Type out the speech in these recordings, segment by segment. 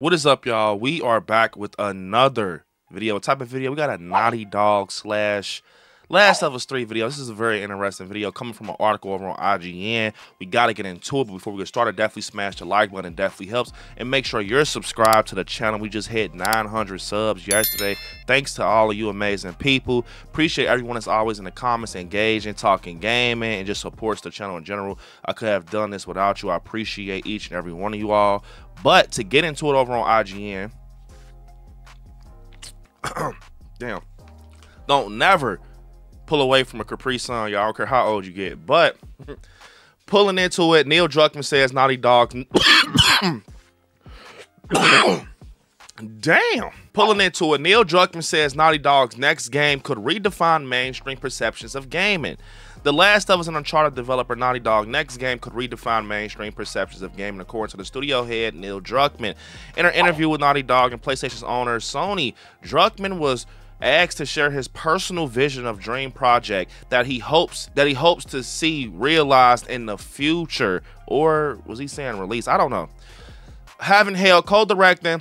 What is up, y'all? We are back with another video. What type of video? We got a Naughty Dog slash Last of Us 3 video. This is a very interesting video coming from an article over on IGN. We got to get into it, but before we get started, definitely smash the like button. It definitely helps. And make sure you're subscribed to the channel. We just hit 900 subs yesterday. Thanks to all of you amazing people. Appreciate everyone that's always in the comments, engaging, talking gaming, and just supports the channel in general. I could have done this without you. I appreciate each and every one of you all. But to get into it over on IGN, damn, don't never pull away from a Capri Sun, y'all. I don't care how old you get. But pulling into it, Neil Druckmann says Naughty Dog. Damn. Pulling into it, Neil Druckmann says Naughty Dog's next game could redefine mainstream perceptions of gaming. The Last of Us and Uncharted developer Naughty Dog next game could redefine mainstream perceptions of gaming, according to the studio head Neil Druckmann. In an interview with Naughty Dog and PlayStation's owner Sony, Druckmann was asked to share his personal vision of dream project that he hopes to see realized in the future, or was he saying release? I don't know. Having held co-directing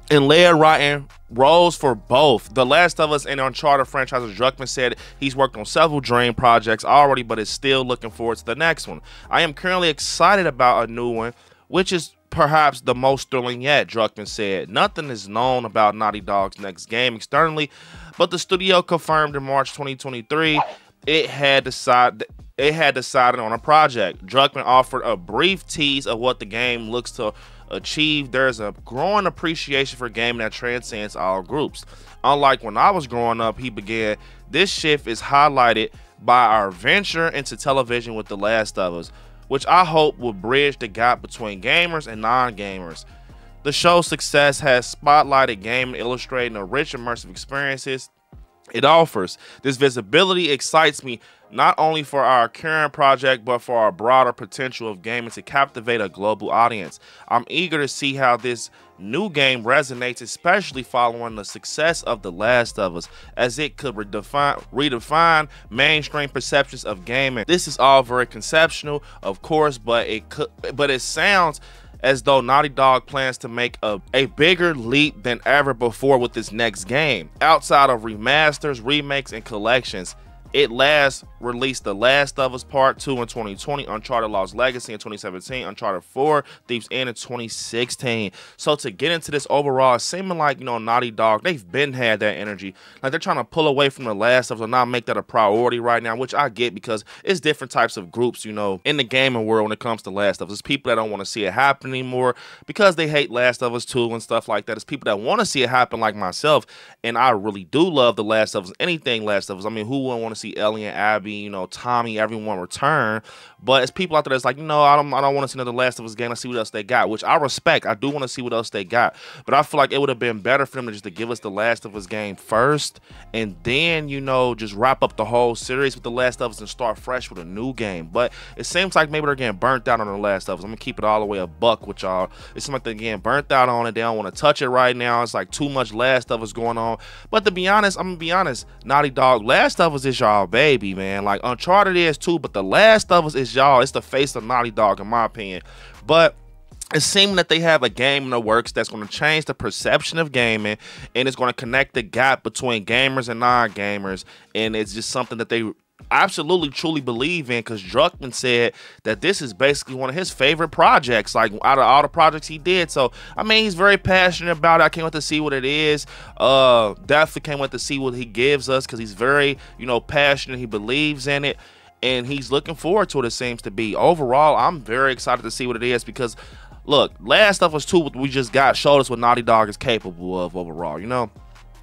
and layered writing roles for both The Last of Us and Uncharted franchises, Druckmann said he's worked on several dream projects already, but is still looking forward to the next one. I am currently excited about a new one, which is perhaps the most thrilling yet, Druckmann said. Nothing is known about Naughty Dog's next game externally, but the studio confirmed in March 2023 it had decided on a project. Druckmann offered a brief tease of what the game looks to achieve. There's a growing appreciation for gaming that transcends all groups. Unlike when I was growing up, he began, this shift is highlighted by our venture into television with The Last of Us, which I hope will bridge the gap between gamers and non-gamers. The show's success has spotlighted gaming, illustrating the rich immersive experiences it offers. This visibility excites me not only for our current project, but for our broader potential of gaming to captivate a global audience. I'm eager to see how this new game resonates, especially following the success of The Last of Us, as it could redefine mainstream perceptions of gaming. This is all very conceptual, of course, but it sounds as though Naughty Dog plans to make a bigger leap than ever before with this next game. Outside of remasters, remakes, and collections, it last released The Last of Us Part 2 in 2020, Uncharted Lost Legacy in 2017, Uncharted 4, Thief's End in 2016. So to get into this overall, it's seeming like, you know, Naughty Dog, they've been had that energy. Like they're trying to pull away from The Last of Us and not make that a priority right now, which I get because it's different types of groups, you know, in the gaming world when it comes to Last of Us. It's people that don't want to see it happen anymore because they hate Last of Us 2 and stuff like that. It's people that want to see it happen like myself, and I really do love The Last of Us, anything Last of Us. I mean, who wouldn't want to see Ellie and Abby, you know, Tommy, everyone return? But it's people out there that's like, you know, I don't want to see another Last of Us game. Let's see what else they got, which I respect. I do want to see what else they got, but I feel like it would have been better for them to just to give us the Last of Us game first, and then, you know, just wrap up the whole series with the Last of Us and start fresh with a new game. But it seems like maybe they're getting burnt out on the Last of Us. I'm gonna keep it all the way a buck with y'all. It seems like they're getting burnt out on it. They don't want to touch it right now. It's like too much Last of Us going on. But to be honest, I'm gonna be honest, Naughty Dog, Last of Us is y'all baby, man. Like Uncharted is too, but The Last of Us is y'all. It's the face of Naughty Dog in my opinion. But it's seeming that they have a game in the works that's going to change the perception of gaming, and it's going to connect the gap between gamers and non-gamers, and it's just something that they absolutely truly believe in, because Druckmann said that this is basically one of his favorite projects, like out of all the projects he did. So I mean, he's very passionate about it. I can't wait to see what it is. Definitely can't wait to see what he gives us, because he's very, you know, passionate. He believes in it, and he's looking forward to it, it seems to be. Overall, I'm very excited to see what it is, because look, Last of Us 2, what we just got, showed us what Naughty Dog is capable of overall, you know?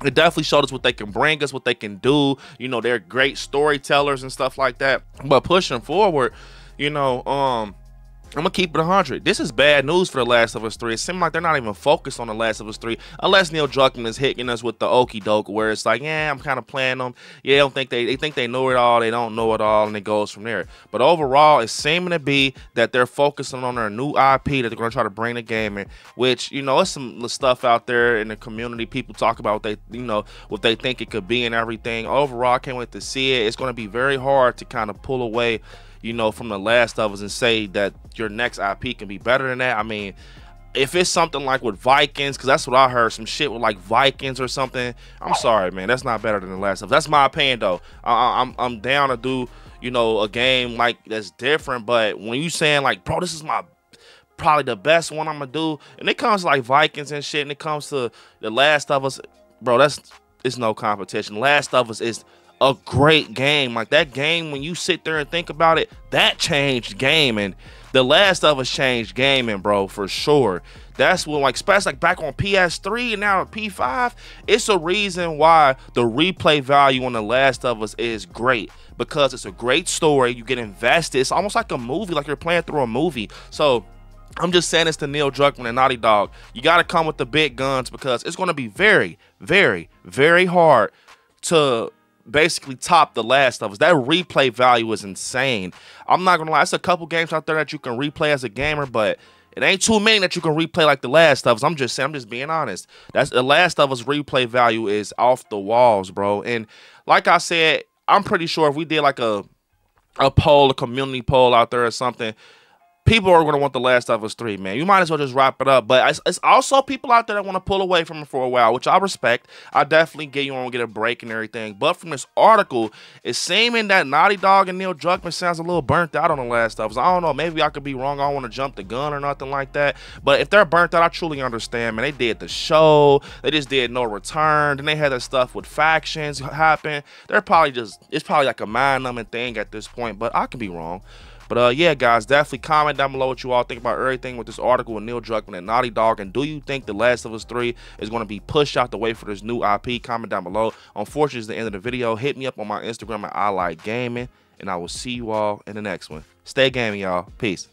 It definitely showed us what they can bring us, what they can do. You know, they're great storytellers and stuff like that. But pushing forward, you know, I'm gonna keep it 100. This is bad news for The Last of Us 3. It seems like they're not even focused on The Last of Us 3, unless Neil Druckmann is hitting us with the okie doke, where it's like, yeah, I'm kind of playing them. Yeah, they think they know it all. They don't know it all, and it goes from there. But overall, it's seeming to be that they're focusing on their new IP that they're gonna try to bring to gaming. Which, you know, it's some stuff out there in the community. People talk about what they think it could be and everything. Overall, I can't wait to see it. It's gonna be very hard to kind of pull away, you know, from The Last of Us and say that your next IP can be better than that. I mean, if it's something like with Vikings, because that's what I heard, some shit with like Vikings or something, I'm sorry, man, that's not better than The Last of Us. That's my opinion, though. I'm down to do, you know, a game like that's different, but when you saying like, bro, this is my probably the best one I'm gonna do, and it comes to like Vikings and shit, and it comes to The Last of Us, bro, it's no competition. The Last of Us is a great game. Like that game, when you sit there and think about it, that changed gaming. The Last of Us changed gaming, bro, for sure. That's when, like, especially like back on PS3 and now on P5, it's a reason why the replay value on The Last of Us is great, because it's a great story. You get invested. It's almost like a movie, like you're playing through a movie. So I'm just saying this to Neil Druckmann and Naughty Dog. You got to come with the big guns, because it's going to be very, very, very hard to basically top The Last of Us. That replay value is insane. I'm not gonna lie, there's a couple games out there that you can replay as a gamer, but it ain't too many that you can replay like The Last of Us. I'm just saying, I'm just being honest. That's The Last of Us replay value is off the walls, bro. And like I said, I'm pretty sure if we did like a poll, a community poll out there or something, people are going to want The Last of Us 3, man. You might as well just wrap it up. But it's also people out there that want to pull away from it for a while, which I respect. I definitely get you want to get a break and everything. But from this article, it's seeming that Naughty Dog and Neil Druckmann sounds a little burnt out on The Last of Us. I don't know. Maybe I could be wrong. I don't want to jump the gun or nothing like that. But if they're burnt out, I truly understand, man. They did the show. They just did No Return. Then they had that stuff with factions happen. They're probably just, it's probably like a mind-numbing thing at this point. But I could be wrong. But yeah, guys, definitely comment down below what you all think about everything with this article with Neil Druckmann and Naughty Dog. And do you think The Last of Us 3 is going to be pushed out the way for this new IP? Comment down below. Unfortunately, it's the end of the video. Hit me up on my Instagram at I Like Gaming, and I will see you all in the next one. Stay gaming, y'all. Peace.